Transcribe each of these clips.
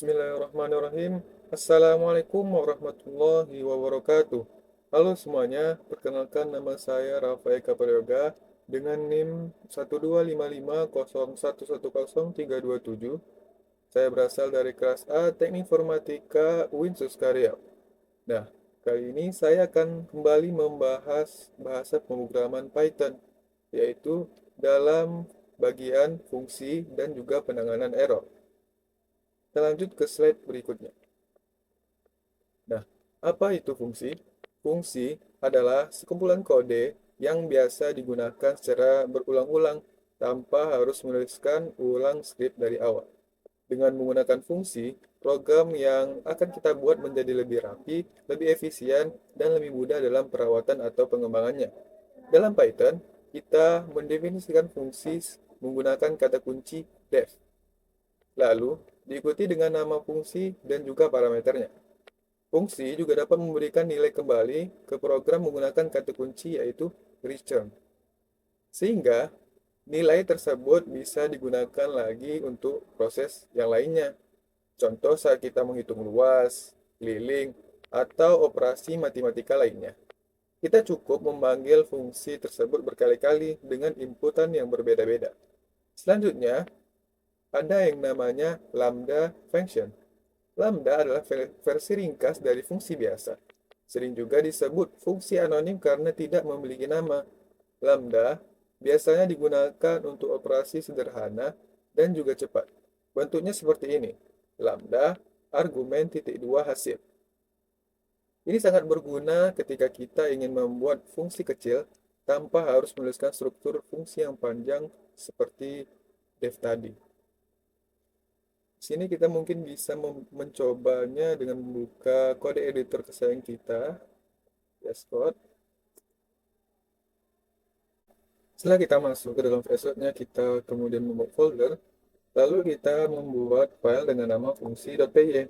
Bismillahirrahmanirrahim. Assalamualaikum warahmatullahi wabarakatuh. Halo semuanya, perkenalkan nama saya Rafael Kaprayoga dengan NIM 12550110327. Saya berasal dari kelas A Teknik Informatika UIN Suskarya. Nah, kali ini saya akan kembali membahas bahasa pemrograman Python, yaitu dalam bagian fungsi dan juga penanganan error. Kita lanjut ke slide berikutnya. Nah, apa itu fungsi? Fungsi adalah sekumpulan kode yang biasa digunakan secara berulang-ulang tanpa harus menuliskan ulang skrip dari awal. Dengan menggunakan fungsi, program yang akan kita buat menjadi lebih rapi, lebih efisien, dan lebih mudah dalam perawatan atau pengembangannya. Dalam Python, kita mendefinisikan fungsi menggunakan kata kunci def, lalu diikuti dengan nama fungsi dan juga parameternya. Fungsi juga dapat memberikan nilai kembali ke program menggunakan kata kunci yaitu return. Sehingga nilai tersebut bisa digunakan lagi untuk proses yang lainnya. Contoh saat kita menghitung luas, keliling, atau operasi matematika lainnya. Kita cukup memanggil fungsi tersebut berkali-kali dengan inputan yang berbeda-beda. Selanjutnya, ada yang namanya lambda function. Lambda adalah versi ringkas dari fungsi biasa. Sering juga disebut fungsi anonim karena tidak memiliki nama. Lambda biasanya digunakan untuk operasi sederhana dan juga cepat. Bentuknya seperti ini. Lambda argumen titik dua hasil. Ini sangat berguna ketika kita ingin membuat fungsi kecil tanpa harus menuliskan struktur fungsi yang panjang seperti def tadi. Di sini kita mungkin bisa mencobanya dengan membuka kode editor kesayangan kita, VS Code. Setelah kita masuk ke dalam VS Code-nya, kita kemudian membuat folder, lalu kita membuat file dengan nama fungsi.py.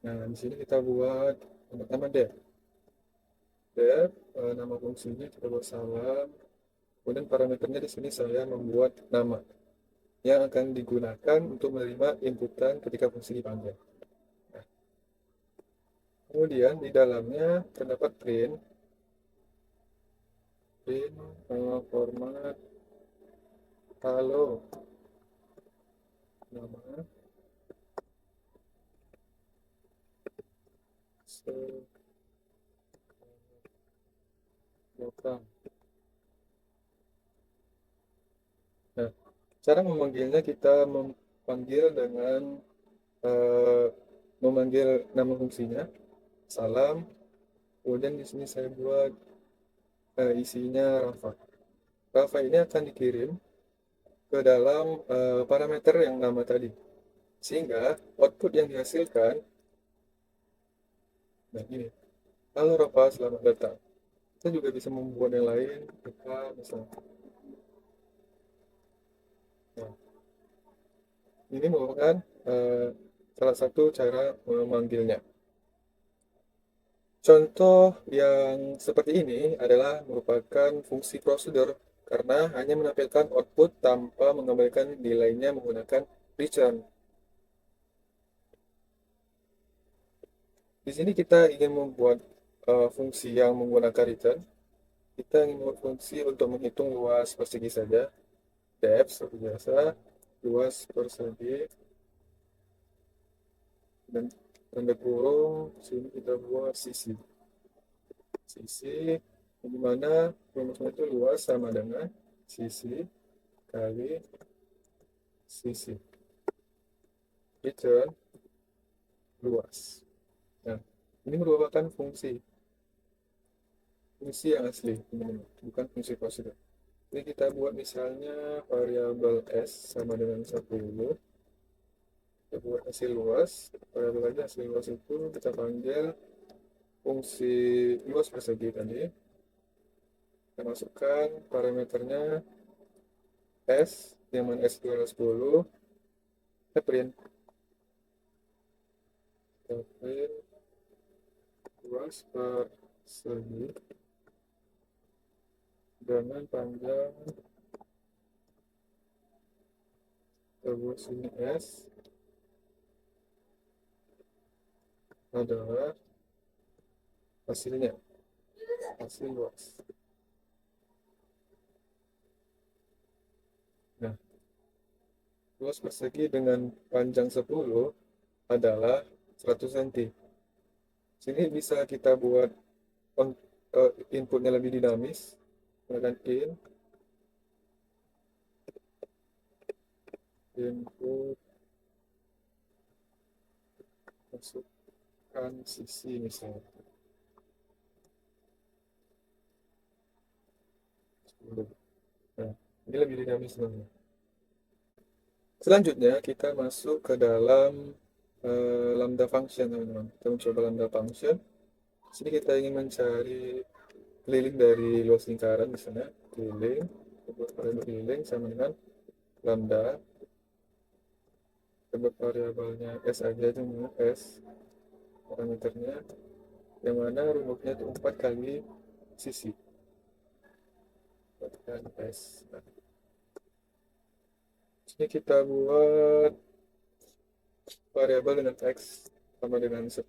Nah, di sini kita buat nama def. Def, nama fungsinya kita buat salam. Kemudian parameternya di sini saya membuat nama yang akan digunakan untuk menerima inputan ketika fungsi dipanggil. Nah, kemudian di dalamnya terdapat print format halo nama program. Nah, cara memanggilnya kita memanggil dengan eh, memanggil nama fungsinya salam. Kemudian di sini saya buat isinya Rafa. Rafa ini akan dikirim ke dalam parameter yang nama tadi. Sehingga output yang dihasilkan, nah ini, halo Rafa, selamat datang. Kita juga bisa membuat yang lain, kita misalnya. Nah, ini merupakan salah satu cara memanggilnya. Contoh yang seperti ini adalah merupakan fungsi prosedur karena hanya menampilkan output tanpa mengembalikan nilainya menggunakan return. Di sini kita ingin membuat fungsi yang menggunakan return. Kita ingin membuat fungsi untuk menghitung luas persegi saja. Depth seperti biasa, luas persegi, dan tanda kurung. Sini kita buat sisi. Sisi, di mana rumusnya itu luas sama dengan sisi kali sisi. Return luas. Nah, ini merupakan fungsi yang asli, teman-teman, bukan fungsi prosedur. Ini kita buat misalnya variabel s sama dengan 10. Kita buat hasil luas. Variabel hasil luas itu kita panggil fungsi luas persegi tadi. Kita masukkan parameternya s, yang mana s itu adalah 10. Kita print. Kita print luas persegi dengan panjang, kita buat sini s, adalah hasilnya, hasil luas. Nah, luas persegi dengan panjang 10 adalah 100 cm. Sini bisa kita buat inputnya lebih dinamis. Tekan input, masukkan sisi misalnya 10. Nah, ini lebih dinamis sebenarnya. Selanjutnya kita masuk ke dalam lambda function, teman-teman. Kita mencoba lambda function. Sini kita ingin mencari keliling dari luas lingkaran, misalnya keliling, variabel keliling sama dengan lambda. Kita buat variabelnya s aja, cuma s parameternya, yang mana rumusnya itu 4 kali sisi. 4 kali s. Nah, sini kita buat variabel dengan x sama dengan 10.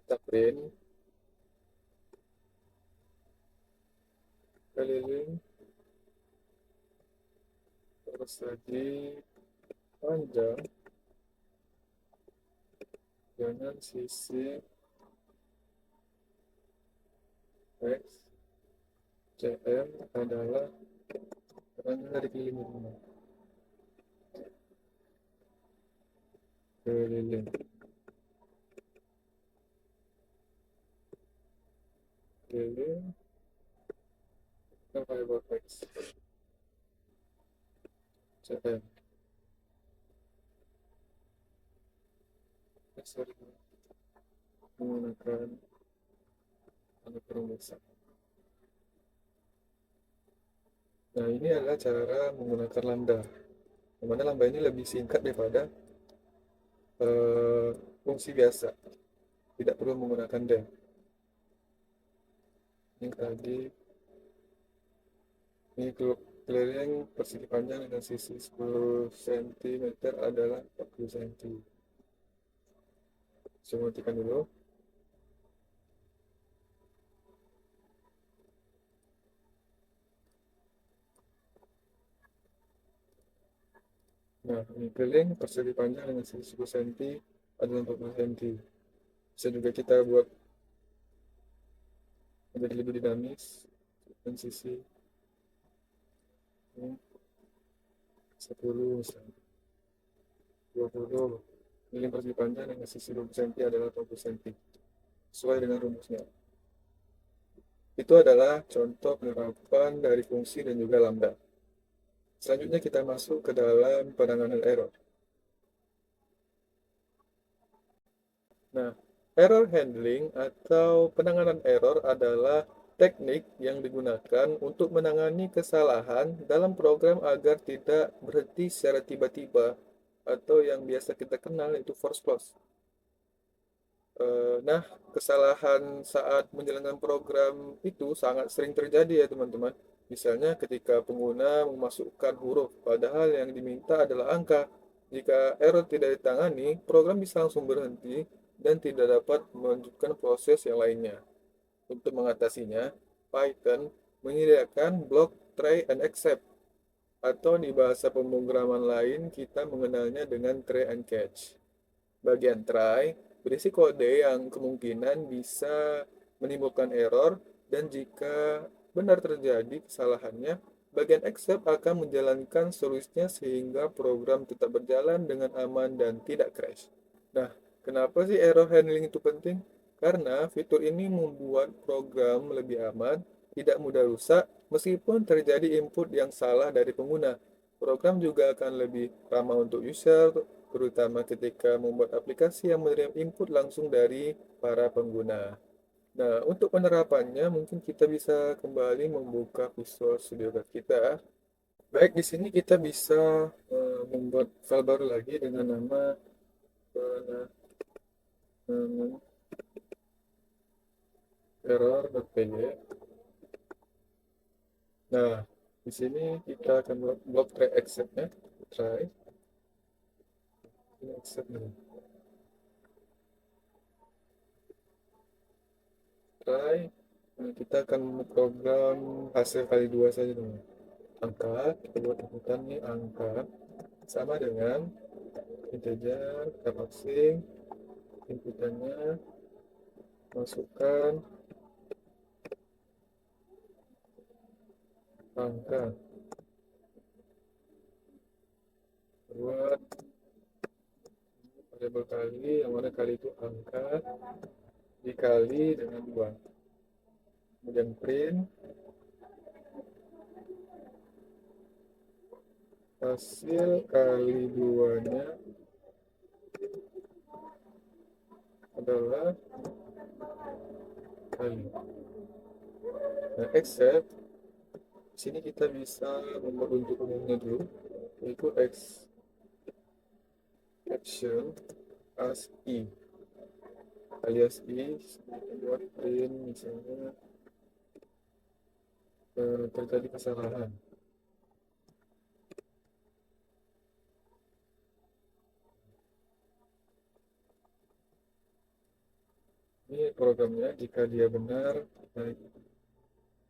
Kita print keliling persegi panjang dengan sisi x cm adalah keterangan dari keliling ini. Keliling keliling variabel x cm. Sorry, menggunakan perumusan. Nah, ini adalah cara menggunakan lambda. Dimana lambda ini lebih singkat daripada eh, fungsi biasa. Tidak perlu menggunakan dem. Ini tadi, ini keliling persegi panjang dengan sisi 10 cm adalah 40 cm. Saya matikan dulu. Nah, ini keliling persegi panjang dengan sisi 10 cm adalah 40 cm. Bisa juga kita buat menjadi lebih dinamis dan sisi ini 10 misalnya. 20 keliling persegi panjang dengan sisi 20 cm adalah 20 cm. Sesuai dengan rumusnya. Itu adalah contoh penerapan dari fungsi dan juga lambda. Selanjutnya kita masuk ke dalam penanganan error. Nah, error handling atau penanganan error adalah teknik yang digunakan untuk menangani kesalahan dalam program agar tidak berhenti secara tiba-tiba atau yang biasa kita kenal itu force close. Nah, kesalahan saat menjalankan program itu sangat sering terjadi ya teman-teman. Misalnya ketika pengguna memasukkan huruf, padahal yang diminta adalah angka. Jika error tidak ditangani, program bisa langsung berhenti dan tidak dapat melanjutkan proses yang lainnya. Untuk mengatasinya, Python menyediakan blok try and except, atau di bahasa pemrograman lain kita mengenalnya dengan try and catch. Bagian try berisi kode yang kemungkinan bisa menimbulkan error, dan jika benar terjadi kesalahannya, bagian except akan menjalankan solusinya sehingga program tetap berjalan dengan aman dan tidak crash. Nah, kenapa sih error handling itu penting? Karena fitur ini membuat program lebih aman, tidak mudah rusak, meskipun terjadi input yang salah dari pengguna. Program juga akan lebih ramah untuk user, terutama ketika membuat aplikasi yang menerima input langsung dari para pengguna. Nah, untuk penerapannya mungkin kita bisa kembali membuka Visual Studio Code kita. Baik, di sini kita bisa membuat file baru lagi dengan nama penanganan error.py. Nah, di sini kita akan buat blok try except-nya. Try ini except nih. try. Kita akan program hasil kali 2 saja teman. Angka, kita buat inputan nih angka sama dengan integer, kita passing inputannya, masukkan angka, buat variabel kali, yang mana kali itu angka dikali dengan 2, kemudian print hasil kali 2 nya adalah kali. Nah, except sini kita bisa membuat untuk umumnya dulu, yaitu exception as i, alias i buat print misalnya terjadi kesalahan. Ini programnya, jika dia benar,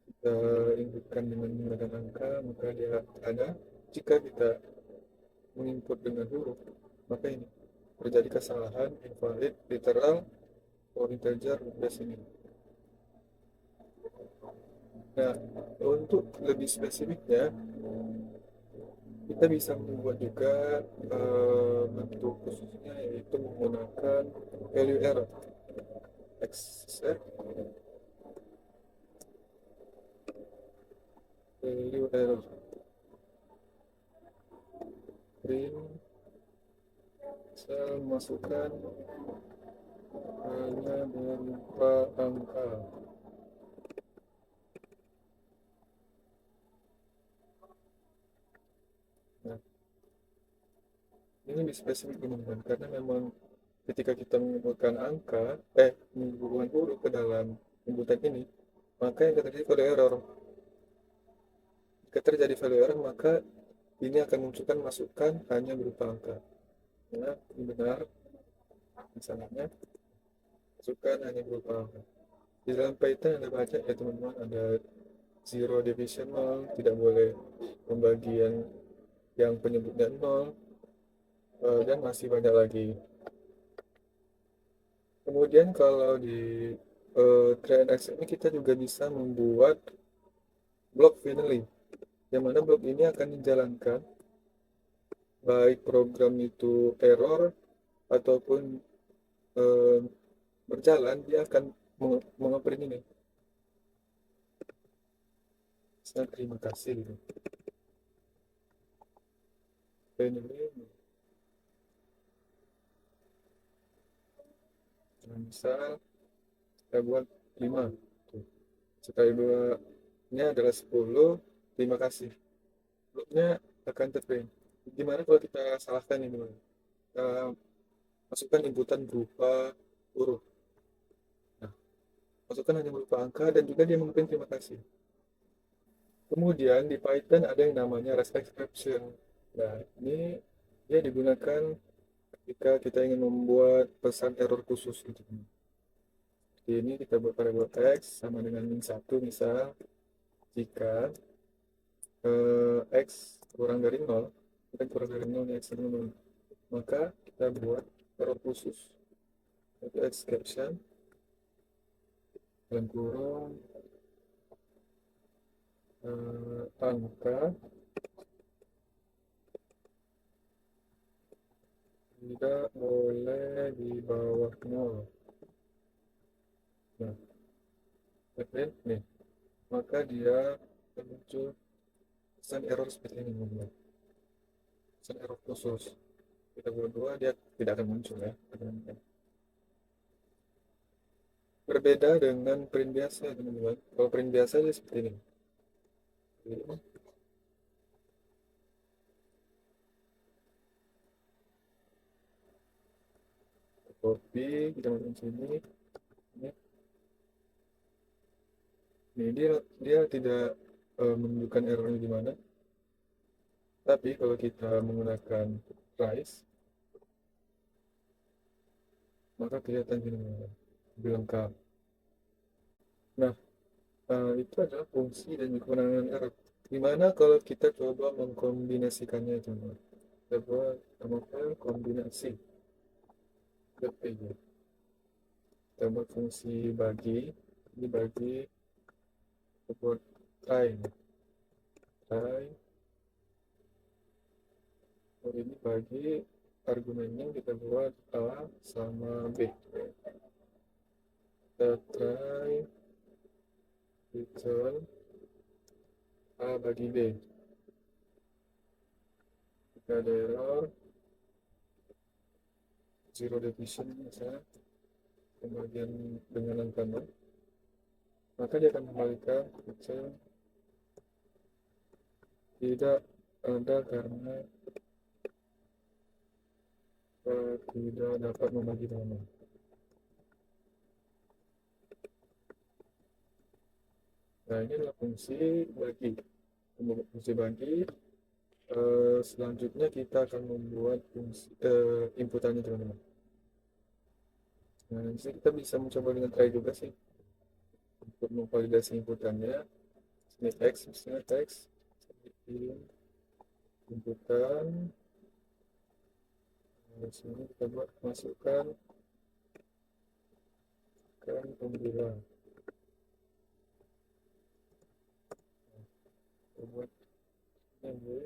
kita inputkan dengan menggunakan angka, maka dia ada. Jika kita menginput dengan huruf, maka ini terjadi kesalahan, invalid, literal, or integer, biasa ini. Nah, untuk lebih spesifiknya, kita bisa membuat juga bentuk khususnya, yaitu menggunakan value error. Except value error, print, saya masukkan hanya berupa angka. Nah, ini lebih spesifik teman-teman, karena memang ketika kita menginputkan angka, menghubungkan huruf ke dalam inputan ini, maka yang terjadi value error. Jika terjadi value error, maka ini akan munculkan masukan hanya berupa angka. Nah, ini benar, misalnya masukan hanya berupa angka. Di dalam Python ada banyak ya teman-teman, ada zero divisional, tidak boleh pembagian yang penyebutnya 0, dan masih banyak lagi. Kemudian kalau di TrainX ini kita juga bisa membuat blok finally, yang mana blok ini akan dijalankan baik program itu error ataupun eh, berjalan, dia akan mengoperasi ini. Saya terima kasih gitu. Finally, nah, misal kita buat 5. Tuh. Sekali 2 nya adalah 10. Terima kasih. Bloknya akan terprint. Gimana kalau kita salahkan ini? Kita masukkan inputan berupa huruf. Nah, masukkan hanya berupa angka dan juga dia mengprint terima kasih. Kemudian di Python ada yang namanya REST exception. Nah, ini dia digunakan ketika kita ingin membuat pesan error khusus gitu. Di ini kita buat variabel x sama dengan min 1 misal, jika x kurang dari 0, kita kurang dari 0, x sama 0, maka kita buat error khusus, yaitu exception dalam kurung angka tidak boleh di bawah 0. Nah, print nih, maka dia muncul pesan error seperti ini teman-teman. Pesan error khusus. Kita buat 2, dia tidak akan muncul ya. Berbeda dengan print biasa teman-teman. Kalau print biasa dia seperti ini. Copy, kita masuk sini. Ini dia tidak menunjukkan errornya di mana. Tapi kalau kita menggunakan rise, maka kelihatan gini lebih lengkap. Nah, itu adalah fungsi dan juga penanganan error. Gimana kalau kita coba mengkombinasikannya coba? Kita buat namanya kombinasi BPY. Kita buat fungsi bagi, ini bagi, kita buat try, ini bagi argumennya kita buat A sama B. Kita try return A bagi B. Jika ada error, zero division misalnya, pembagian dengan angka 0, maka dia akan kembalikan return tidak ada karena tidak dapat membagi dengan 0. Nah, ini adalah fungsi bagi. Fungsi bagi, selanjutnya kita akan membuat fungsi inputannya teman-teman. Nah, di sini kita bisa mencoba dengan try juga sih untuk memvalidasi inputannya. Ini X, misalnya X, bikin inputan. Di sini kita buat masukkan pembilang. Kita buat ini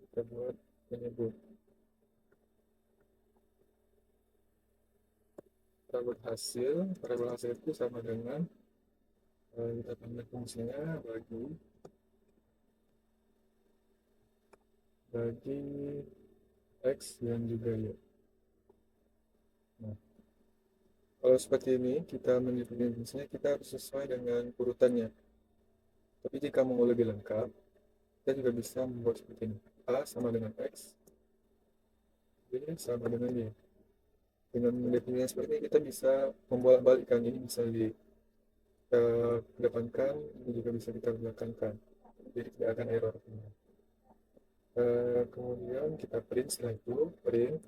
kita buat menyebut. Kita buat hasil, variabel hasil itu sama dengan kita tambah fungsinya bagi X dan juga Y. Nah, kalau seperti ini kita menyebutkan fungsinya, kita harus sesuai dengan urutannya. Tapi jika mau lebih lengkap, kita juga bisa membuat seperti ini. A sama dengan X, B sama dengan Y. Dengan mendefinisikan seperti ini, kita bisa membolak-balikkan. Ini bisa dikedepankan, ini juga bisa kita belakangkan. Jadi tidak akan error. Kemudian kita print setelah itu, print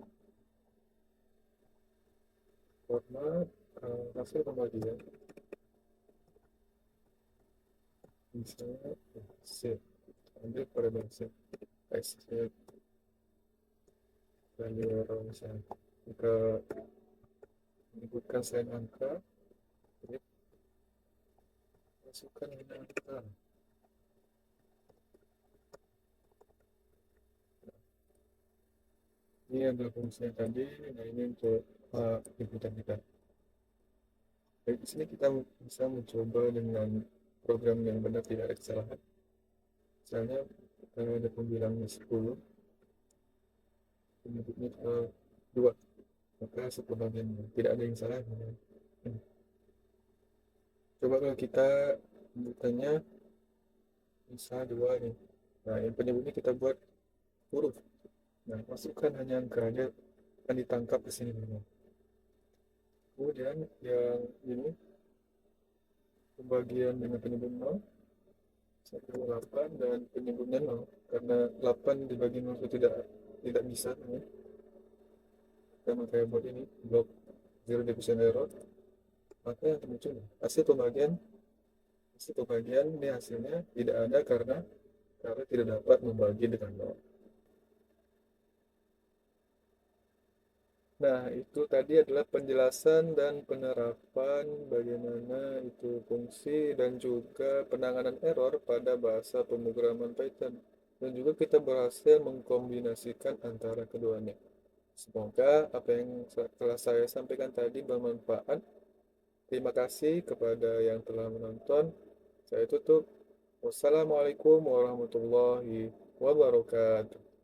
format hasil pembagian. Misalnya, set. Ambil pada bangsa. Set value error misalnya. Jika menyebutkan selain angka, masukkan ini angka. Ini adalah fungsinya tadi. Nah, ini untuk inputan kita. Dari sini kita bisa mencoba dengan program yang benar, tidak ada kesalahan. Misalnya ada pembilangnya 10, penyebutnya 2, maka sebagian tidak ada yang salah. Coba kalau kita inputannya bisa 2 nih. Nah, yang penyebutnya kita buat huruf. Nah, masukkan hanya angka, dia akan ditangkap di sini memang. Kemudian yang ini pembagian dengan penyebut 0 8 dan penyebutnya 0, karena 8 dibagi 0 itu tidak bisa ya. Kita pakai buat ini blok zero division error, maka yang muncul hasil pembagian ini hasilnya tidak ada karena tidak dapat membagi dengan 0. Nah, itu tadi adalah penjelasan dan penerapan bagaimana itu fungsi dan juga penanganan error pada bahasa pemrograman Python. Dan juga kita berhasil mengkombinasikan antara keduanya. Semoga apa yang telah saya sampaikan tadi bermanfaat. Terima kasih kepada yang telah menonton. Saya tutup. Wassalamualaikum warahmatullahi wabarakatuh.